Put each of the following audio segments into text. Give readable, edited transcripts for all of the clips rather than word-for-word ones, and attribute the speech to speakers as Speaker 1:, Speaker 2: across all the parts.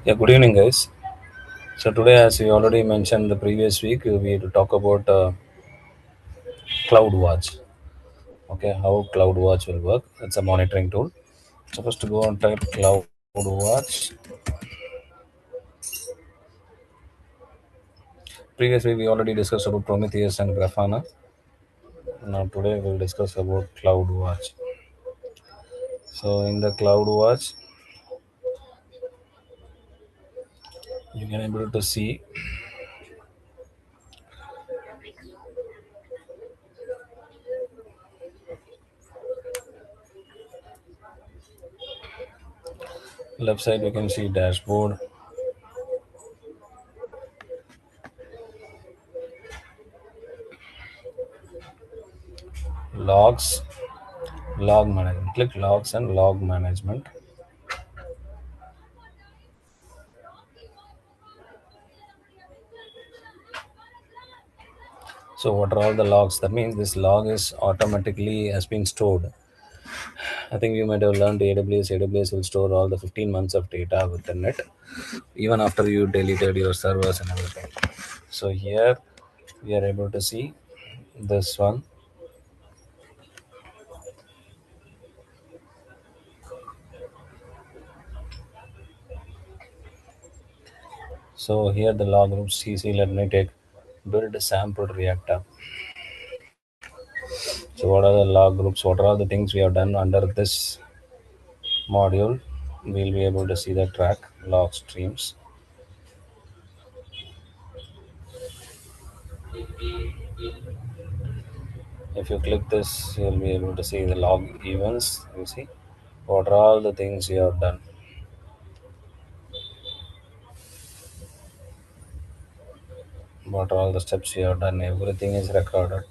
Speaker 1: Yeah, good evening, guys. So today, as we already mentioned the previous week, we will talk about CloudWatch. Okay, how CloudWatch will work. It's a monitoring tool. So first, to go and type CloudWatch. Previously, we already discussed about Prometheus and Grafana. Now today, we'll discuss about CloudWatch. So in the CloudWatch, you can able to see left side. You can see dashboard, logs, log management. Click logs and log management. So what are all the logs? That means this log is automatically has been stored. I think you might have learned AWS. AWS will store all the 15 months of data within it, even after you deleted your servers and everything. So here we are able to see this one. So here the log group CC. Let me take build sample reactor. So what are the log groups? What are all the things we have done under this module? We'll be able to see the track log streams. If you click this, you'll be able to see the log events. You see what are all the things you have done. What are all the steps you have done. Everything is recorded.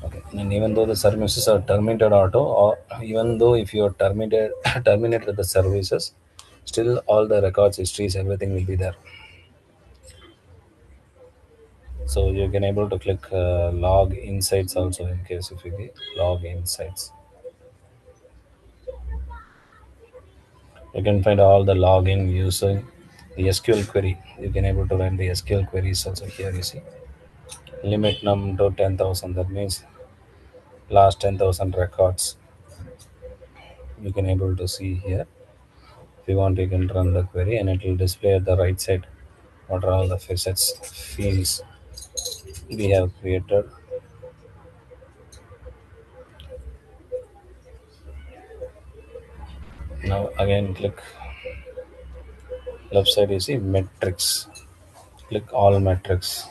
Speaker 1: Okay. And even though the services are terminated auto, or even though if you are terminated terminated the services, still all the records, histories, everything will be there. So you can able to click log insights also in case if you get log insights. You can find all the login using the SQL query. You can able to run the SQL queries also here. You see limit num to 10,000. That means last 10,000 records. You can able to see here. If you want, you can run the query and it will display at the right side what are all the facets fields we have created. Now again click left side, you see metrics. Click all metrics.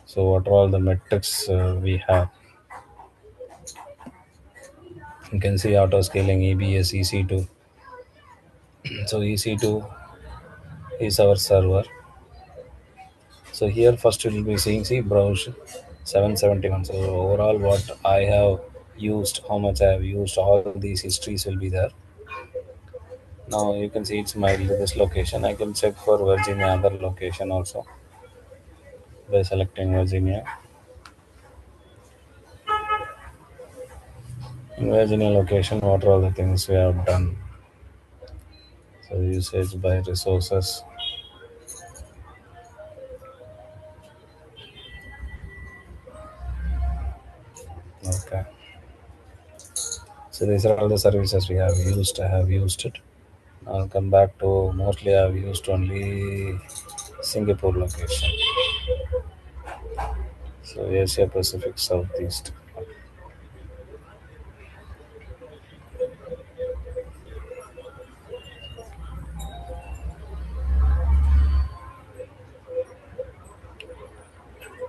Speaker 1: So what are all the metrics we have? You can see auto scaling, EBS, EC2. So EC2 is our server. So here first we will be seeing, see browse 771. So overall what I have used, how much I have used, all these histories will be there. Now you can see it's my this location. I can check for Virginia other location also by selecting Virginia. In Virginia location, what are all the things we have done? So usage by resources. Okay. So these are all the services we have used. I have used it. I'll come back to mostly I've used only Singapore location. So Asia Pacific Southeast.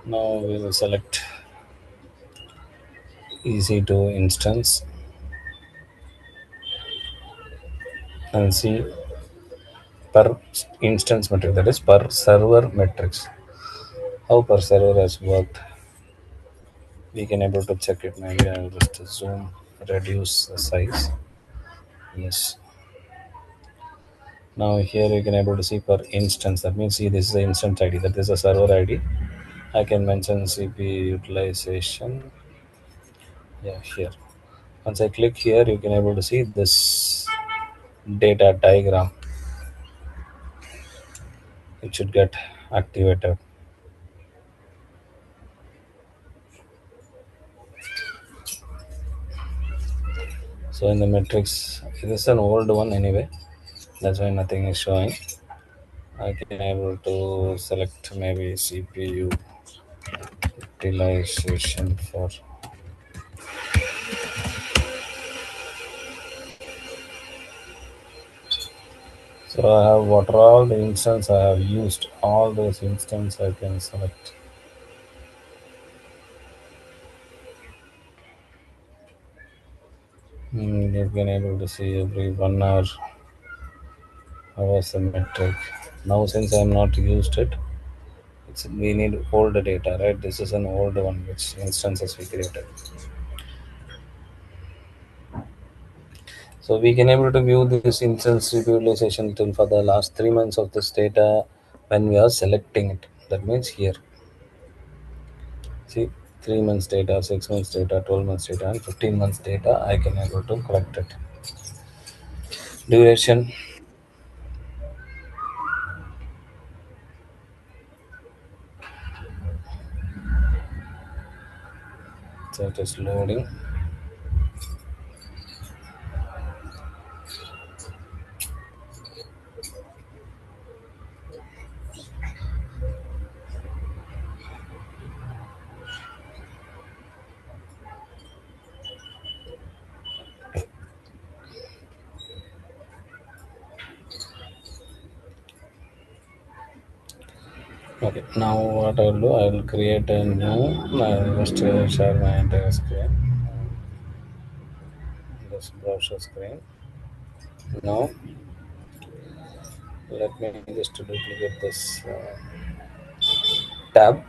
Speaker 1: Now we will select EC2 instance and see per instance metric, that is per server metrics. How per server has worked, we can able to check it. Maybe I'll just zoom, reduce the size. Yes. Now here you can able to see per instance. That means see this is the instance ID. That is a server ID. I can mention CPU utilization. Yeah, here. Once I click here, you can able to see this data diagram. It should get activated. So in the metrics, this is an old one anyway. That's why nothing is showing. I can able to select maybe CPU utilization for. So I have what are all the instance I have used. All those instance I can select. You can able to see every 1 hour how was the metric. Now since I'm not used it, we need old data, right? This is an old one which instances we created. So we can able to view this instance utilization till for the last 3 months of this data when we are selecting it. That means here, see 3 months data, 6 months data, 12 months data, and 15 months data. I can able to collect it. Duration. So it is loading. Okay, now what I will do, I will create a new. I will just share my entire screen. This browser screen. Now let me just duplicate this tab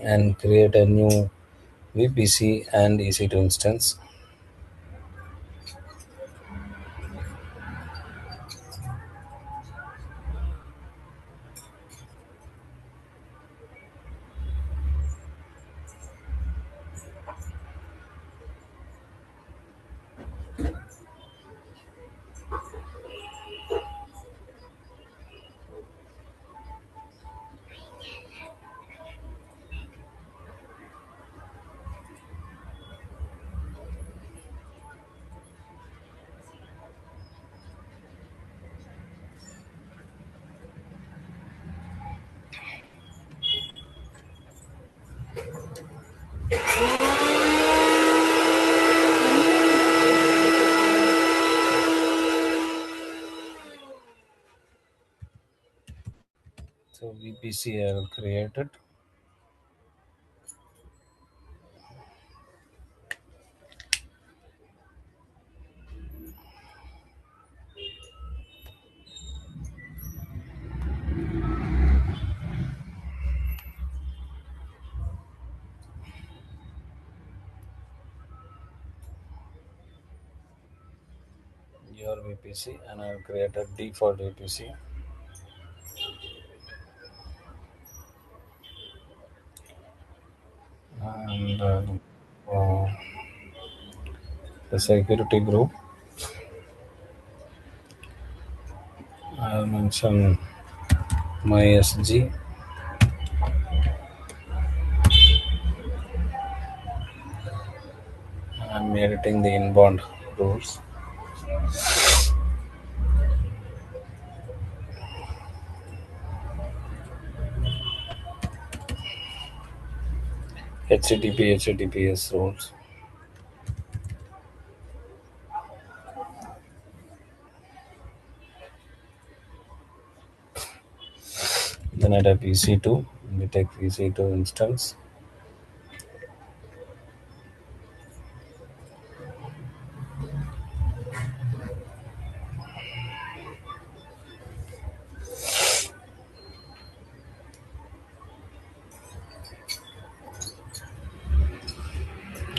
Speaker 1: and create a new VPC and EC2 instance. So VPC I will create it. Your VPC and I will create a default VPC. And the security group, I'll mention MySG. I'm editing the inbound rules. HTTP, HTTPS rules. Then I type EC2. We take EC2 instance.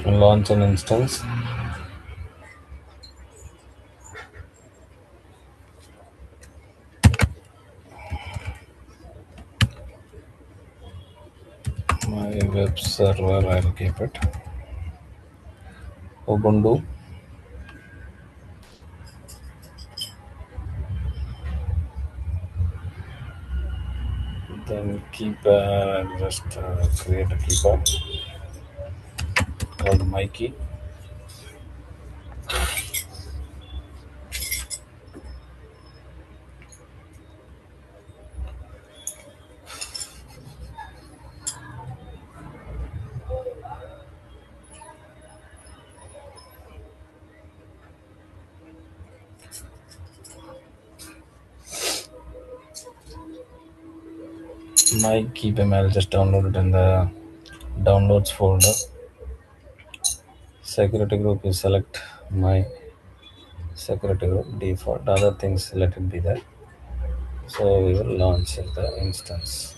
Speaker 1: Launch an instance. my web server, I'll keep it. Ubuntu. Then keypad, just create a keypad called my key. My key I'll just download it in the downloads folder. Security group is select my security group default. Other things let it be there. So we will launch the instance.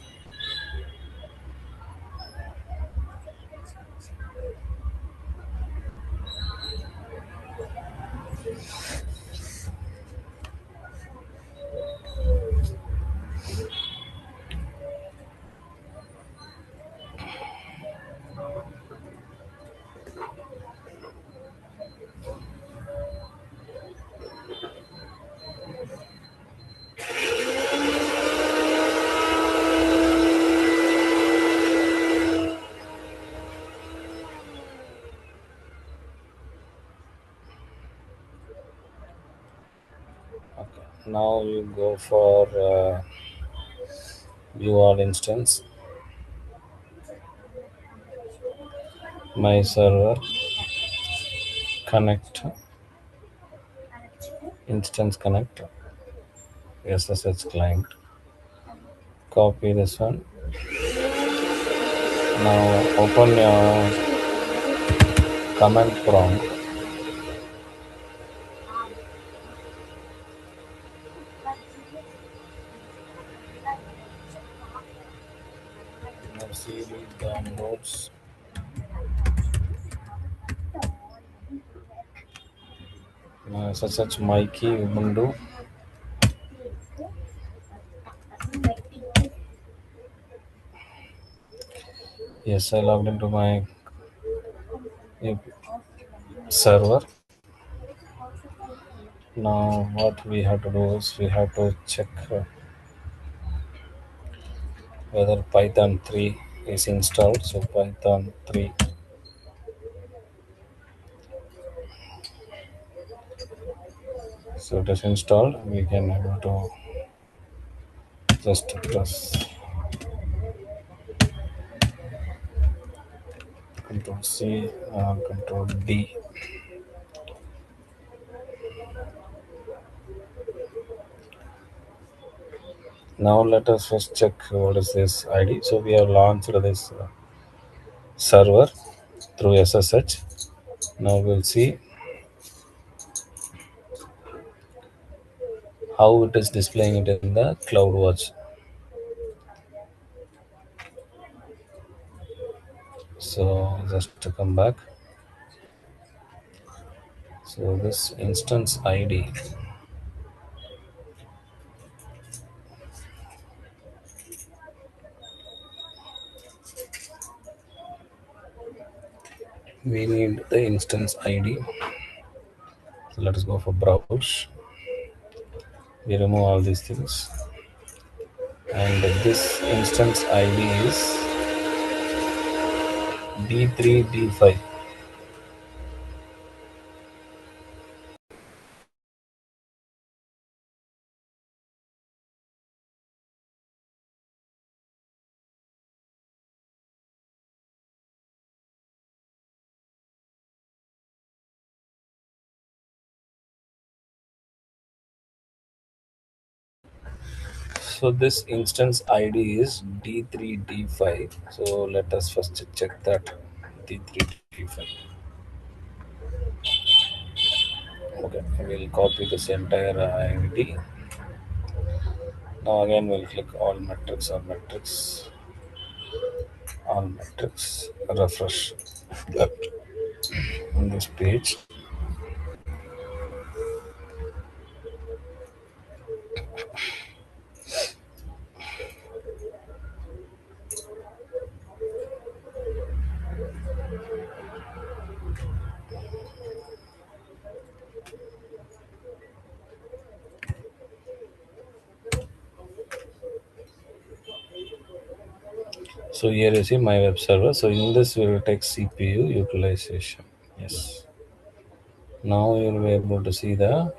Speaker 1: Okay. Now you go for view all instance. My server connect instance connect SSH client. Copy this one. Now open your command prompt. Now cd downloads. Now SSH my key Ubuntu. Yes, I logged into my server. Now what we have to do is we have to check whether Python 3 is installed. So Python 3, so it is installed. We can able to just press Control C, Control D. Now let us first check what is this ID. So we have launched this server through SSH. Now we'll see how it is displaying it in the CloudWatch. So just to come back. So this instance ID, we need the instance ID. So let us go for browse. We remove all these things. And this instance ID is D3, D5. So this instance ID is D3, D5. So let us first check that D3, D5. Okay, we'll copy this entire ID. Now again we'll click all metrics, refresh left on this page. So here you see my web server. So in this we will take CPU utilization. Yes. Now you will be able to see the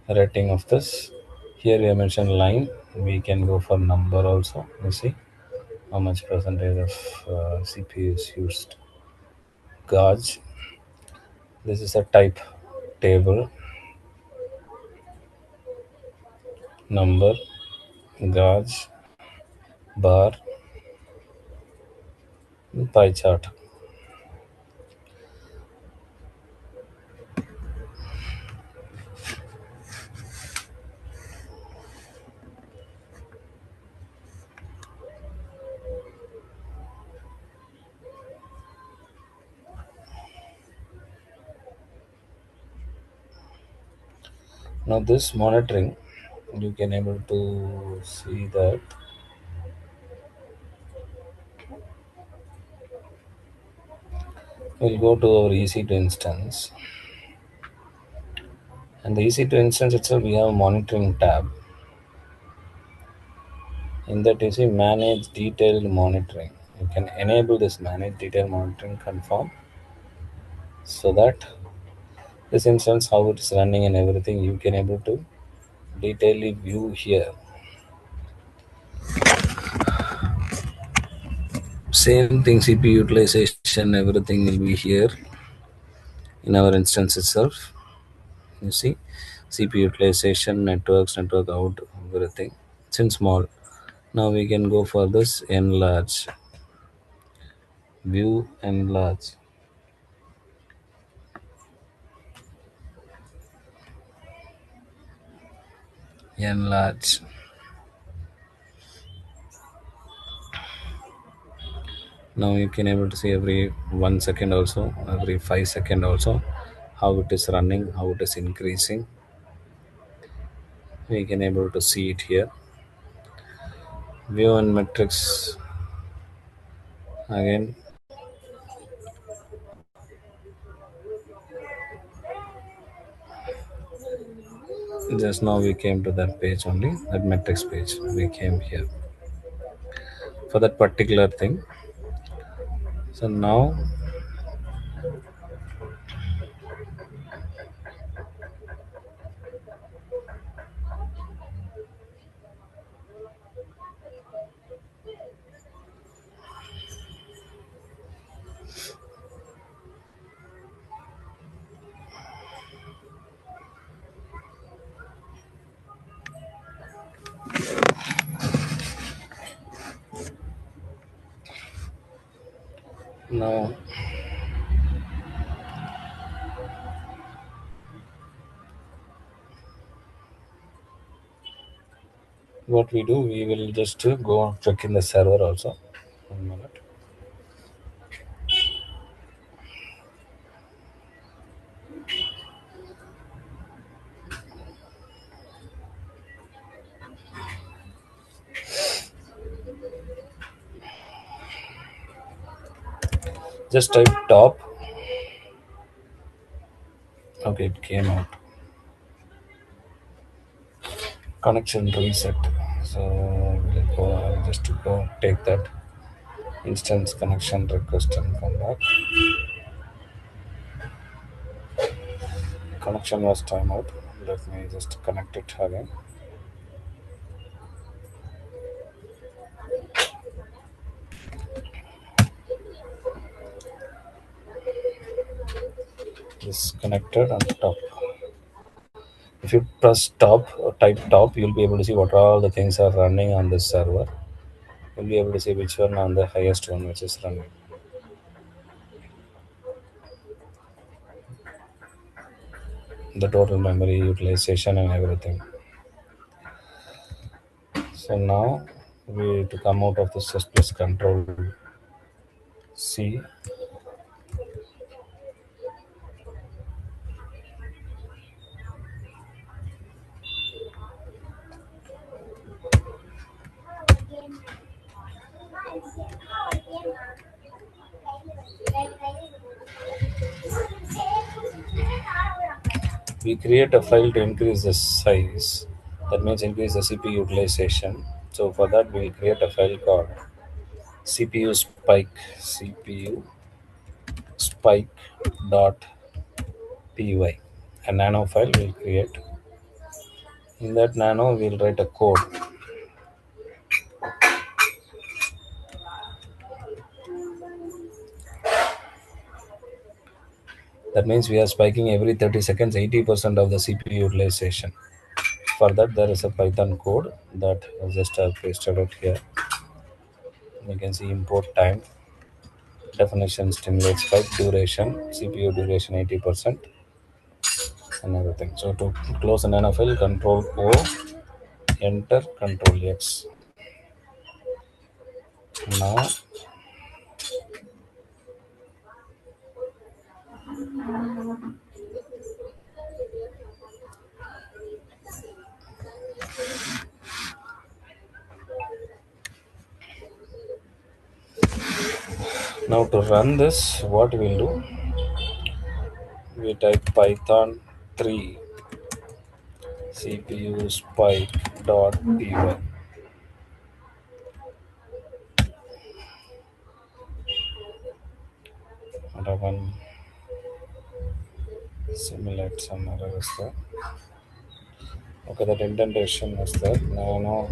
Speaker 1: rating of this. Here we have mentioned line. We can go for number also. You see how much percentage of CPU is used. Gauge. This is a type table, number, gauge, bar, pie chart. Now this monitoring, you can able to see that we'll go to our EC2 instance, and the EC2 instance itself we have a monitoring tab. In that you see manage detailed monitoring. You can enable this manage detailed monitoring confirm, so that this instance how it is running and everything you can able to detailedly view here. Same thing, CPU utilization, everything will be here in our instance itself. You see, CPU utilization, network out, everything. It's in small. Now we can go for this enlarge, view enlarge, enlarge. Now you can able to see every 1 second also, every 5 second also, how it is running, how it is increasing. We can able to see it here. View and metrics again. Just now we came to that page only, that metrics page. We came here for that particular thing. So now what we do, we will just go check in the server also. 1 minute. Just type top. Okay, it came out. Connection reset. So we'll go, I'll just go take that instance connection request and come back. Connection was timeout. Let me just connect it again. This connected on top. If you press top or type top, you'll be able to see what all the things are running on this server. You'll be able to see which one on the highest one which is running. The total memory utilization and everything. So now we to come out of the just plus control C. We create a file to increase the size. That means increase the CPU utilization. So for that we will create a file called CPU spike dot py. A nano file will create. In that nano, we'll write a code. That means we are spiking every 30 seconds 80% of the CPU utilization. For that, there is a Python code that I just have pasted it here. You can see import time, definition, stimulate spike, duration, CPU duration 80%, and everything. So to close an NFL, Control O, Enter, Control X. Now, now to run this, what we'll do, we type Python 3 CPU spike dot py. Run simulate some error is there. Okay, that indentation is there. Now,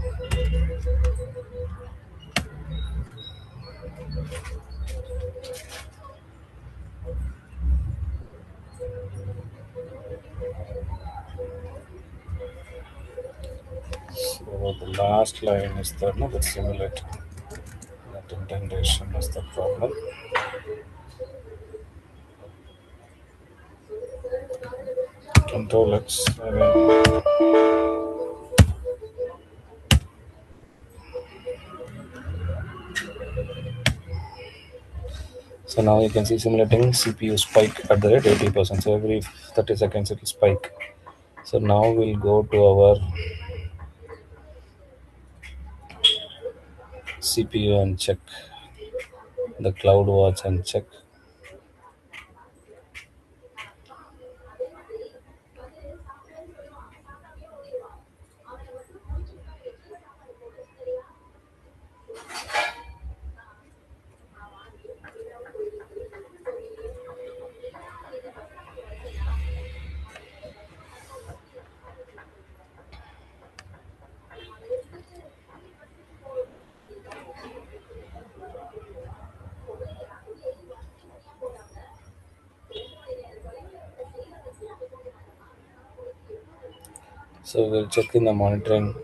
Speaker 1: so the last line is there. No, that simulate. That indentation is the problem. Control X. So now you can see simulating CPU spike at the rate 80%. So every 30 seconds it will spike. So now we'll go to our CPU and check the CloudWatch and check. So we'll check in the monitoring.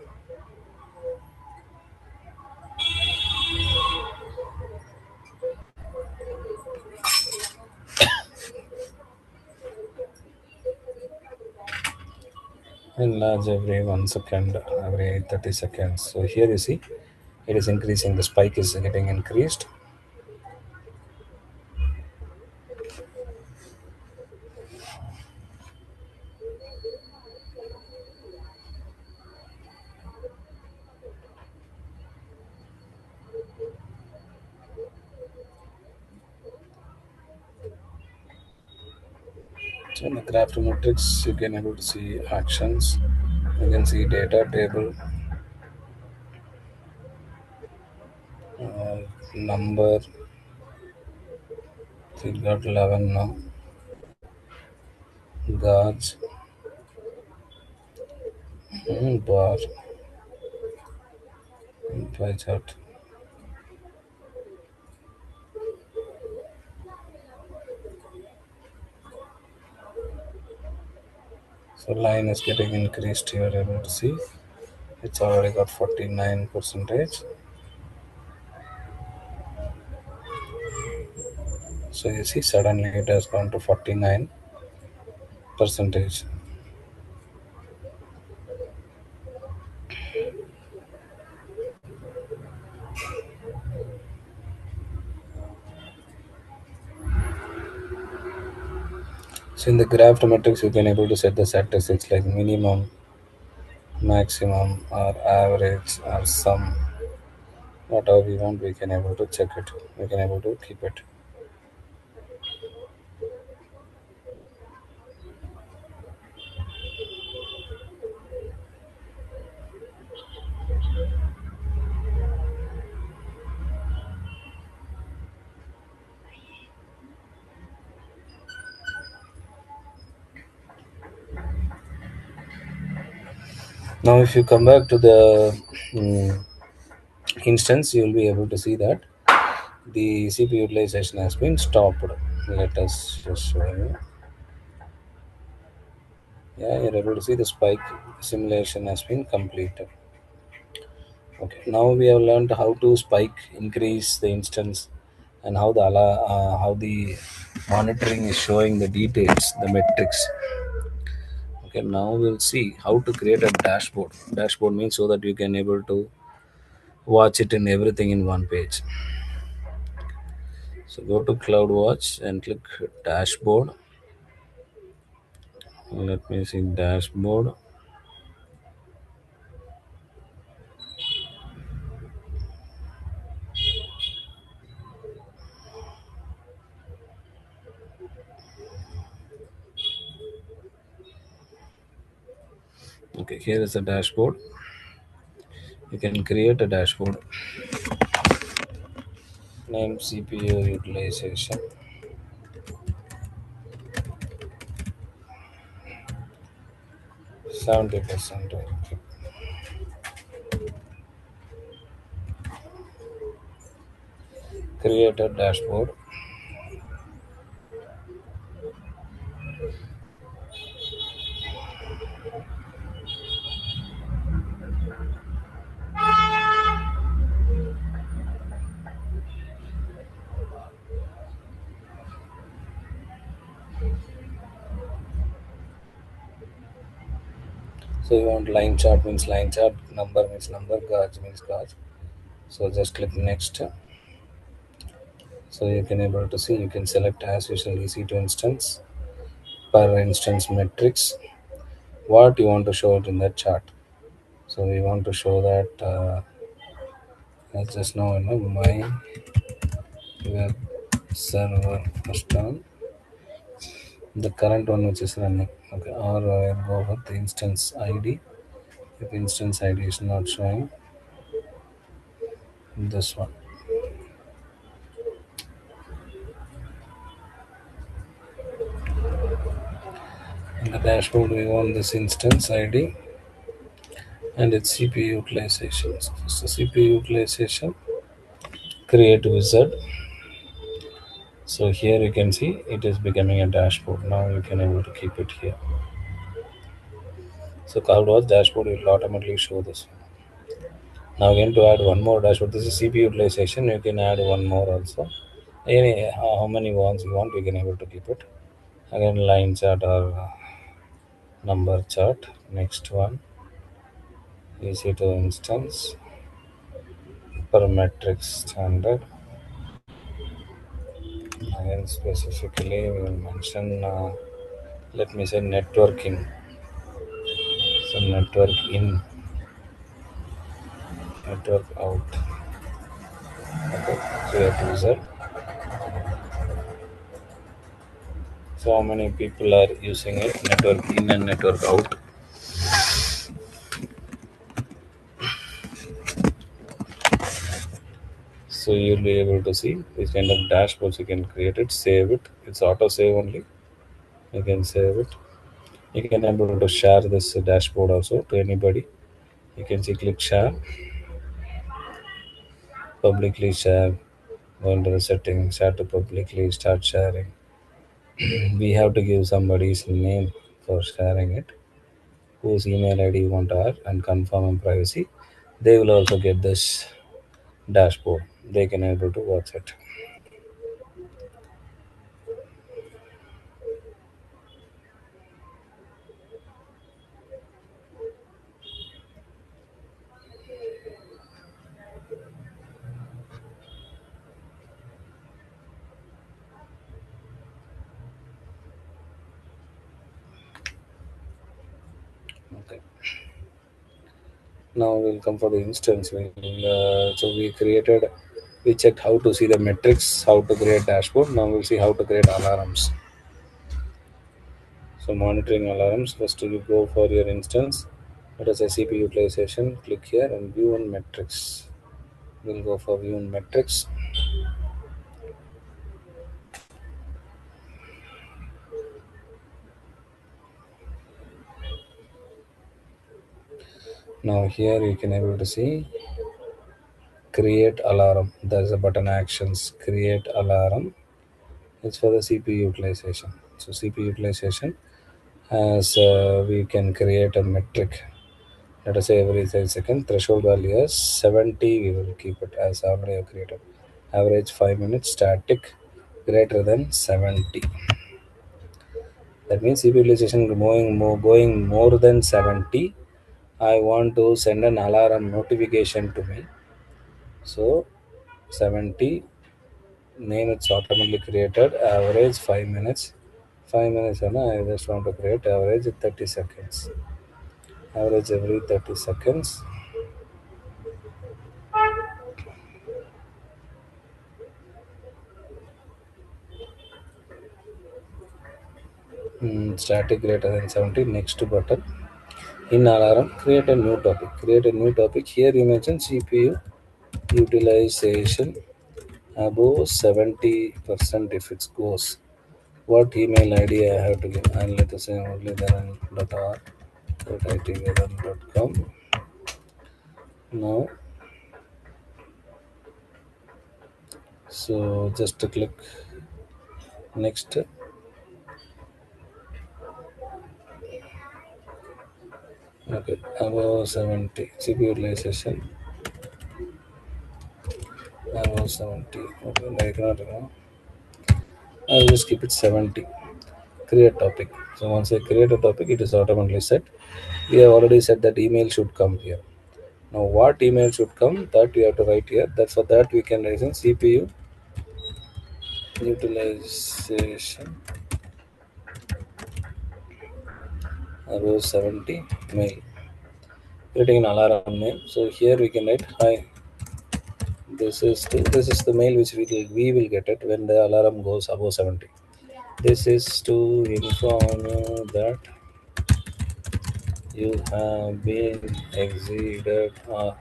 Speaker 1: Enlarge every 1 second, every 30 seconds. So here you see it is increasing. The spike is getting increased. So in the graph matrix, you can able to see actions. You can see data table, number. So you got 11 now. Guards, bar, pie chart. So line is getting increased. You are able to see it's already got 49 percentage. So you see suddenly it has gone to 49 percentage. So in the graph matrix, you can able to set the statistics like minimum, maximum, or average, or sum. Whatever we want, we can able to check it. We can able to keep it. Now if you come back to the mm, instance, you will be able to see that the CPU utilization has been stopped. Let us just show you. Yeah, you're able to see the spike simulation has been completed. Okay, now we have learned how to spike increase the instance and how the monitoring is showing the details, the metrics. Okay, now we'll see how to create a dashboard. Dashboard means so that you can able to watch it in everything in one page. So go to CloudWatch and click dashboard. Let me see dashboard. Okay, here is the dashboard. You can create a dashboard. Name CPU utilization. 70%. Okay. Create a dashboard. So you want line chart means line chart, number means number, gauge means gauge. So just click next. So you can able to see, you can select as usual EC2 instance, per instance metrics, what you want to show it in that chart. So we want to show that let's just know, my web server first on the current one which is running. Okay, or I'll go with the instance ID. If instance ID is not showing, this one. In the dashboard, we want this instance ID and its CPU utilization. So CPU utilization, create wizard. So here you can see it is becoming a dashboard. Now you can able to keep it here. So CloudWatch dashboard will automatically show this. Now again to add one more dashboard. This is CPU utilization. You can add one more also. Any how many ones you want, you can able to keep it. Again line chart or number chart. Next one EC2 instance per metric standard. Again specifically we will mention let me say networking. So network in, network out. Okay, create user. So how many people are using it? Network in and network out. So you'll be able to see this kind of dashboards. You can create it, save it. It's auto save only. You can save it. You can able to share this dashboard also to anybody. You can see click share, publicly share. Go into the settings, share to publicly, start sharing. We have to give somebody's name for sharing it, whose email ID you want to add, and confirm and privacy. They will also get this dashboard. They can able to watch it. Okay. Now we'll come for the instance. So we created, we checked how to see the metrics, how to create dashboard. Now we'll see how to create alarms. So monitoring alarms. First you go for your instance. Let us say CPU utilization. Click here and view on metrics. We'll go for view on metrics. Now here you can able to see create alarm. There's a button actions create alarm. It's for the CPU utilization. So CPU utilization as we can create a metric. Let us say every 30 seconds threshold value is 70. We will keep it as already have created. Average 5 minutes static greater than 70. That means CPU utilization going more than 70. I want to send an alarm notification to me. So 70 name it's automatically created. Average 5 minutes. 5 minutes and I just want to create average 30 seconds. Average every 30 seconds. Static greater than 70. Next button. In alarm, create a new topic. Create a new topic. Here you mention CPU utilization above 70% if it goes. What email ID I have to give? And let us say only then.r.itvedan.com. Now, so just to click next. Okay, above 70 CPU utilization above 70. Okay, I cannot know. I'll just keep it 70. Create topic. So once I create a topic, it is automatically set. We have already said that email should come here. Now, what email should come? That we have to write here. That for that we can write in CPU utilization above 70 mail. Creating an alarm mail. So here we can write hi. This is the mail which we will get it when the alarm goes above 70. This is to inform you that you have been exceeded or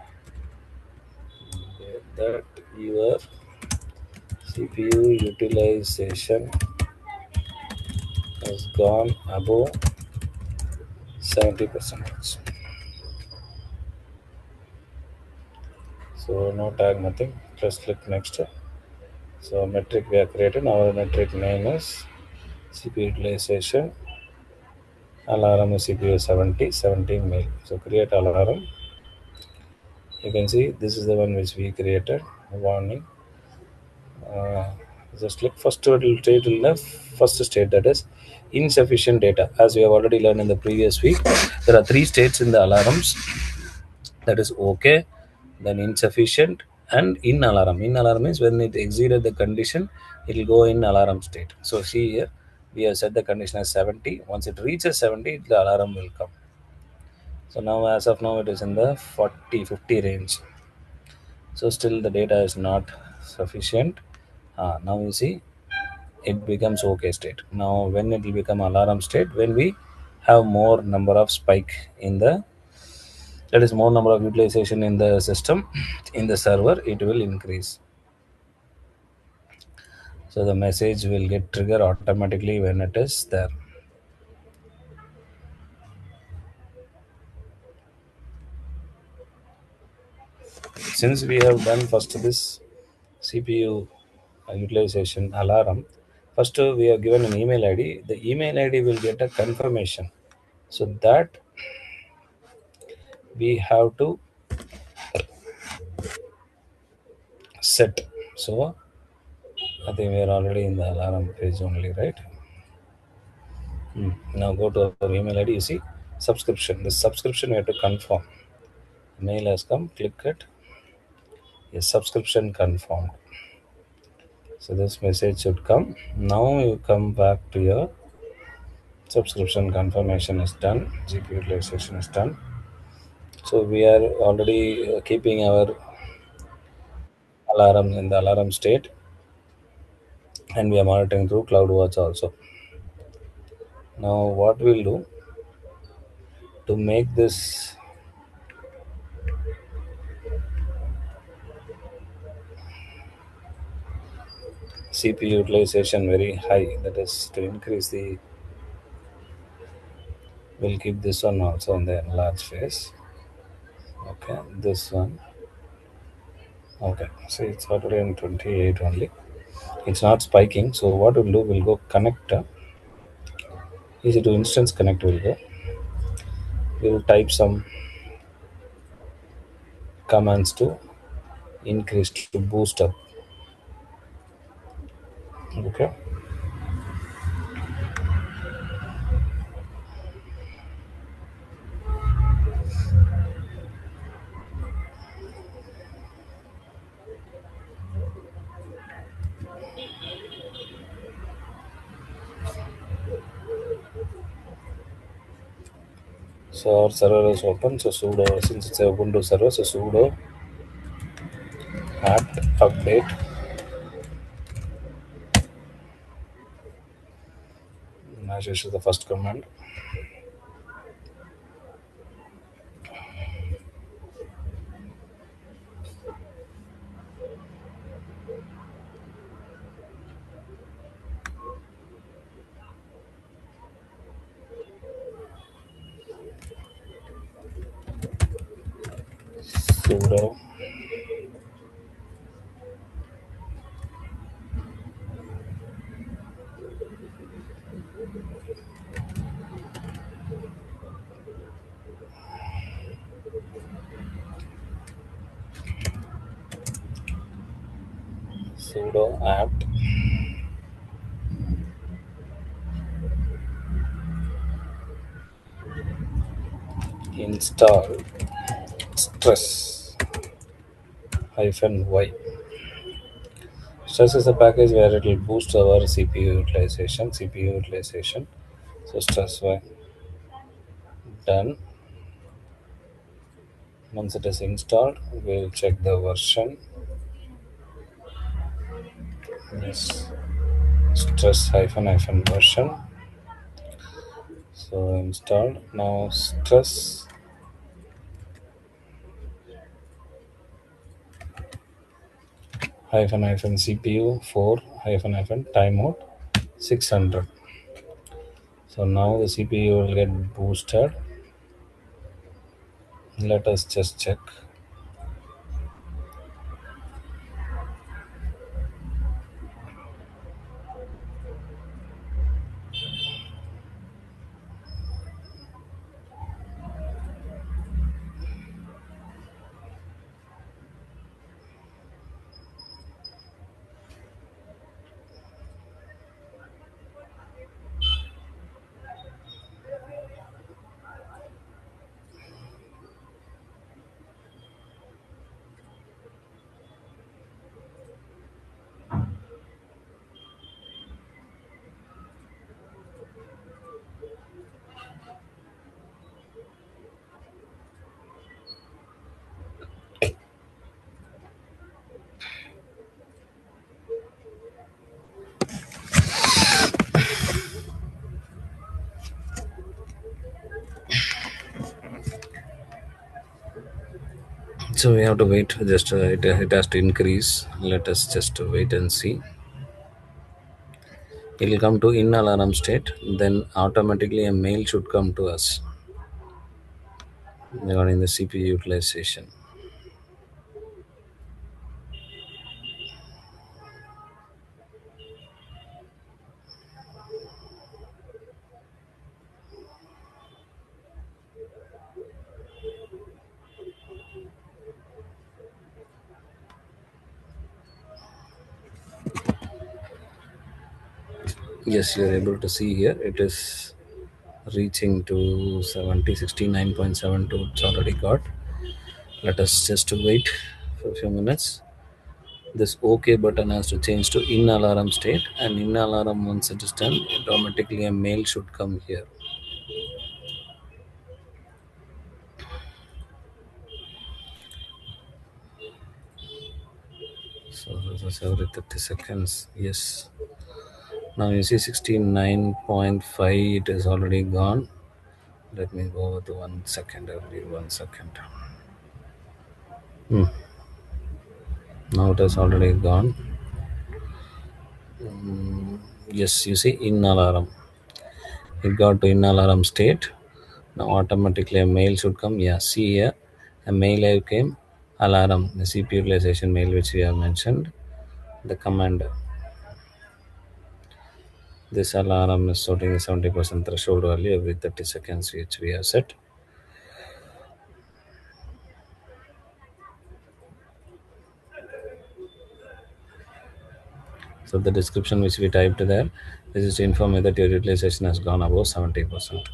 Speaker 1: that your CPU utilization has gone above 70%. So no tag, nothing. Just click next. So metric we have created. Our metric name is CPU utilization. Alarm is CPU 70, 17 mail. So create alarm. You can see this is the one which we created. Warning. Uh, just click first it will state in the first state, that is insufficient data. As we have already learned in the previous week, there are three states in the alarms, that is okay, then insufficient, and in alarm. In alarm means when it exceeded the condition, it will go in alarm state. So see here, we have set the condition as 70. Once it reaches 70, the alarm will come. So now as of now it is in the 40-50 range. So still the data is not sufficient. Now you see it becomes okay state. Now when it will become alarm state, when we have more number of spike in the, that is more number of utilization in the system, in the server, it will increase. So the message will get trigger automatically when it is there. Since we have done first this CPU utilization alarm, first we have given an email ID. The email ID will get a confirmation. So that we have to set. So I think we are already in the alarm page only, right? Now go to our email ID. You see subscription. The subscription we have to confirm. Mail has come. Click it. Yes, subscription confirmed. So this message should come. Now you come back to your subscription confirmation is done. GPU utilization is done. So we are already keeping our alarm in the alarm state, and we are monitoring through CloudWatch also. Now what we'll do to make this CPU utilization very high, that is to increase the, we'll keep this one also in the large phase. Okay, this one. Okay, see it's already in 28 only. It's not spiking. So what we'll do, we'll go connect. Easy to instance connect will go. We'll type some commands to increase to boost up. Okay. So our server is open. So sudo, since it's a Ubuntu server, so sudo apt update. As usual, the first command. Sudo sudo apt install stress hyphen y. Stress is a package where it will boost our CPU utilization. CPU utilization. So stress y done. Once it is installed, we'll check the version. Yes, stress hyphen version. So installed. Now stress hyphen CPU 4 hyphen timeout 600. So now the CPU will get boosted. Let us just check. So we have to wait. Just it has to increase. Let us just wait and see. It will come to in alarm state. Then automatically a mail should come to us regarding the CPU utilization. Yes, you are able to see here. It is reaching to 69.72. It's already got. Let us just wait for a few minutes. This OK button has to change to in alarm state, and in alarm, once it is done, automatically a mail should come here. So this is every 30 seconds. Yes. Now you see 69.5, it is already gone. Let me go with 1 second, every 1 second. Now it has already gone. Yes, you see in alarm. It got to in alarm state. Now automatically a mail should come. Yeah, see here. A mail I came, alarm, the CPU utilization mail which we have mentioned, the command. This alarm is setting a 70% threshold value every 30 seconds which we have set. So the description which we typed there, this is to inform you that your utilization has gone above 70%.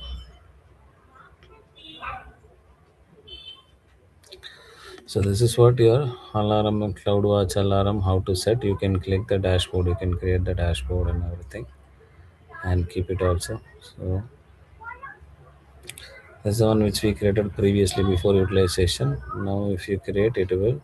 Speaker 1: So this is what your alarm and CloudWatch alarm how to set. You can click the dashboard, you can create the dashboard and everything and keep it also. So this is the one which we created previously before utilization. Now if you create it will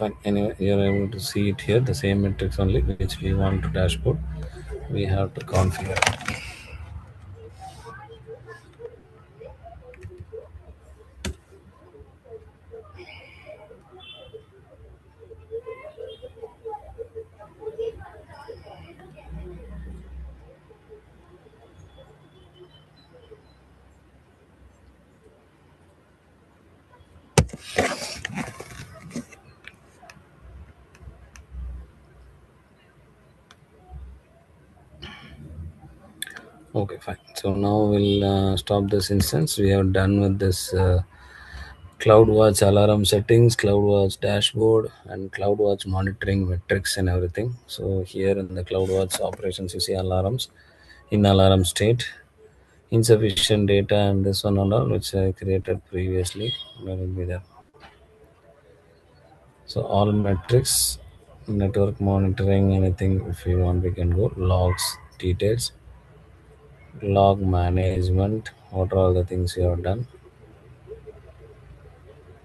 Speaker 1: fine. Anyway, you're able to see it here, the same metrics only which we want to dashboard. We have to configure. Okay, fine. So now we'll stop this instance. We have done with this CloudWatch alarm settings, CloudWatch dashboard, and CloudWatch monitoring metrics and everything. So here in the CloudWatch operations, you see alarms in alarm state, insufficient data, and this one and all which I created previously. Let it be there. So all metrics, network monitoring, anything if you want, we can go logs, details, log management. What are all the things you have done?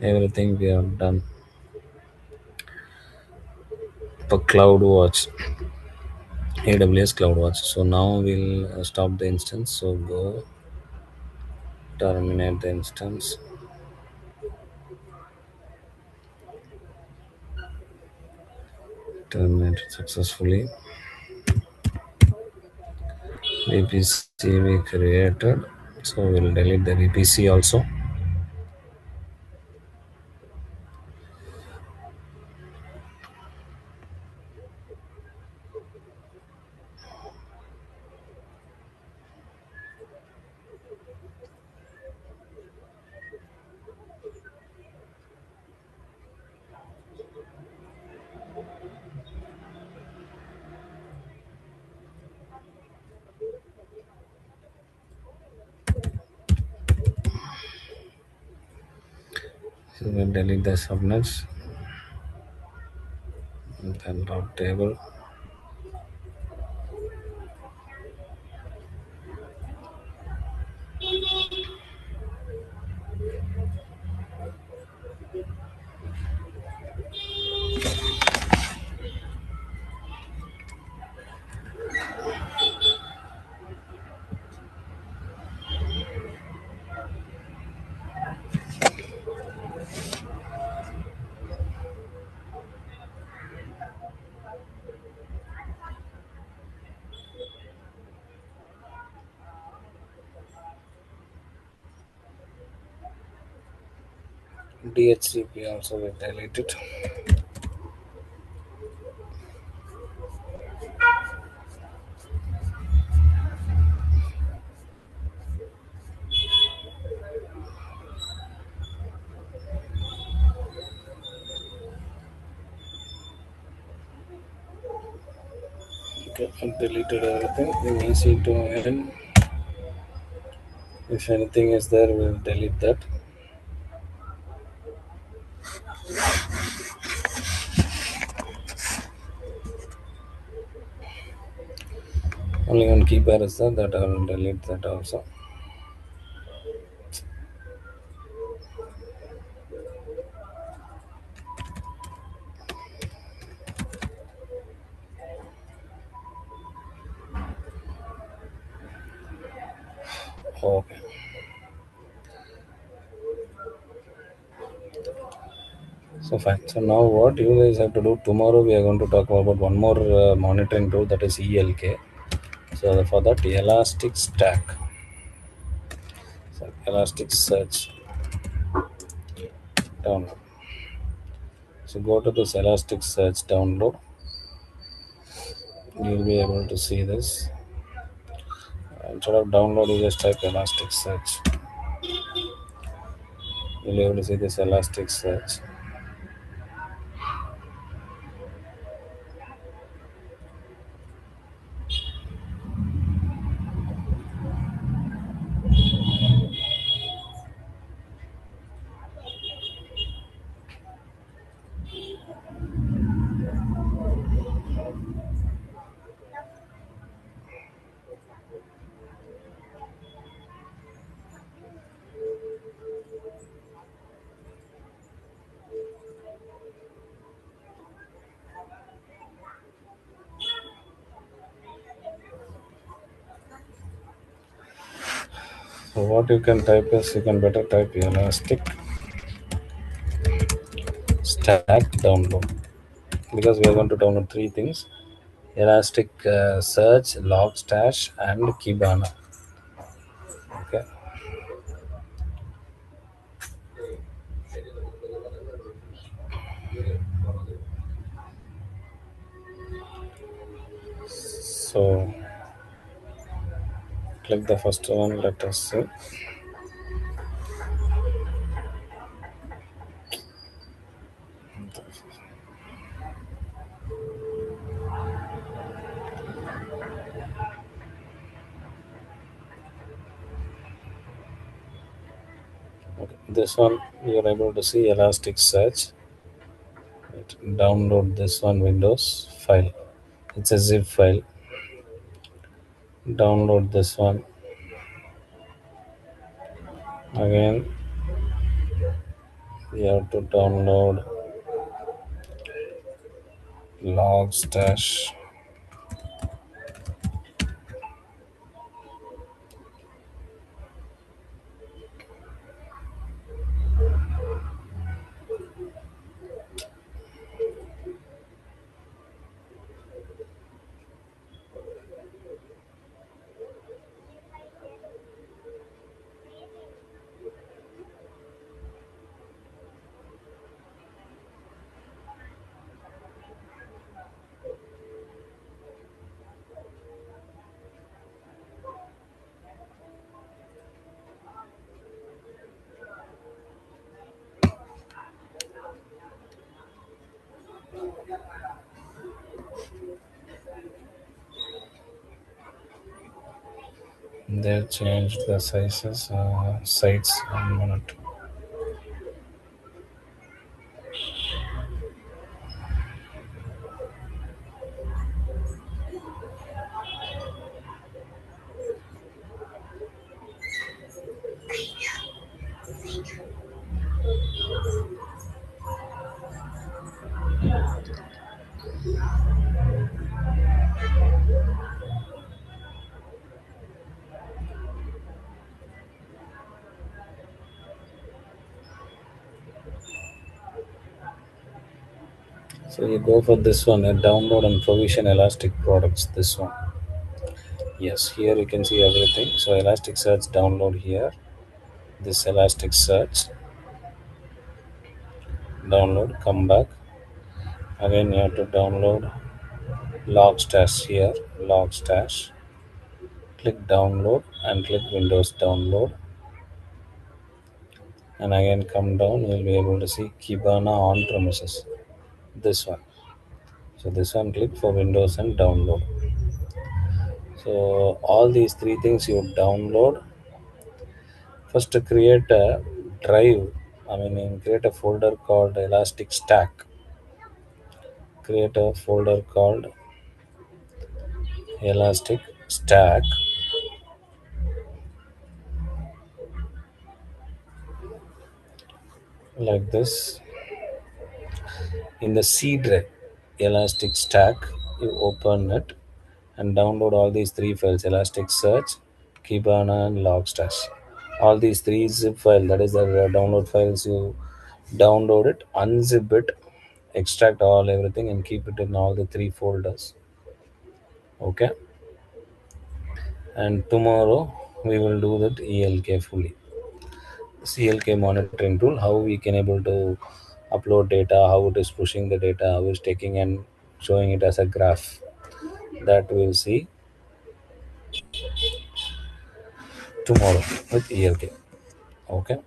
Speaker 1: Everything we have done for CloudWatch, AWS CloudWatch. So now we'll stop the instance. So go terminate the instance. Terminate it successfully. VPC we created. So we'll delete the VPC also. So we'll delete the subnets and then route table. DHCP also will delete it. Okay, I deleted everything. Then easy to end. If anything is there, we'll delete that. Only one keypad is there, that I will delete that also. Okay. So fine. So now what you guys have to do tomorrow, we are going to talk about one more monitoring tool, that is ELK. So for that, Elastic Stack, so Elastic Search download. So go to this Elastic Search download. You'll be able to see this. Instead of download, you just type Elastic Search. You'll be able to see this Elastic Search. So what you can type is, you can better type Elastic Stack download, because we are going to download three things: Elastic Search, Logstash, and Kibana. Okay. So click the first one. Let us see. Okay. This one you are able to see Elastic Search. Right. Download this one Windows file. It's a zip file. Download this one. Again, you have to download Logstash. They changed the sizes, sites. 1 minute. So you go for this one, download and provision Elastic products. This one. Yes, here you can see everything. So Elasticsearch download here. This Elasticsearch download. Come back. Again, you have to download Logstash here. Logstash. Click download and click Windows download. And again, come down. You'll be able to see Kibana on premises. This one. So this one, click for Windows and download. So all these three things you download. First, to create a drive. Create a folder called Elastic Stack. Create a folder called Elastic Stack, like this. In the C drive, Elastic Stack, you open it and download all these three files: Elastic Search, Kibana, and Logstash. All these three zip file, that is the download files, you download it, unzip it, extract all everything, and keep it in all the three folders. Okay, and tomorrow we will do that ELK fully. CLK monitoring tool, how we can able to upload data, how it is pushing the data, how it's taking and showing it as a graph. That we'll see tomorrow with ELK. Okay.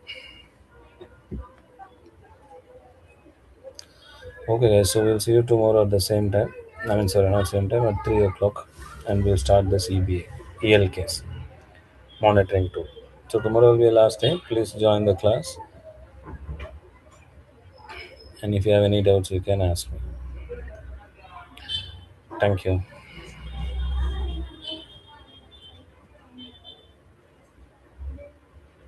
Speaker 1: Okay, guys. So we'll see you tomorrow at the same time. I mean, sorry, not same time, at 3 o'clock, and we'll start this ELKs monitoring tool. So tomorrow will be the last day. Please join the class, and if you have any doubts, you can ask me. Thank you.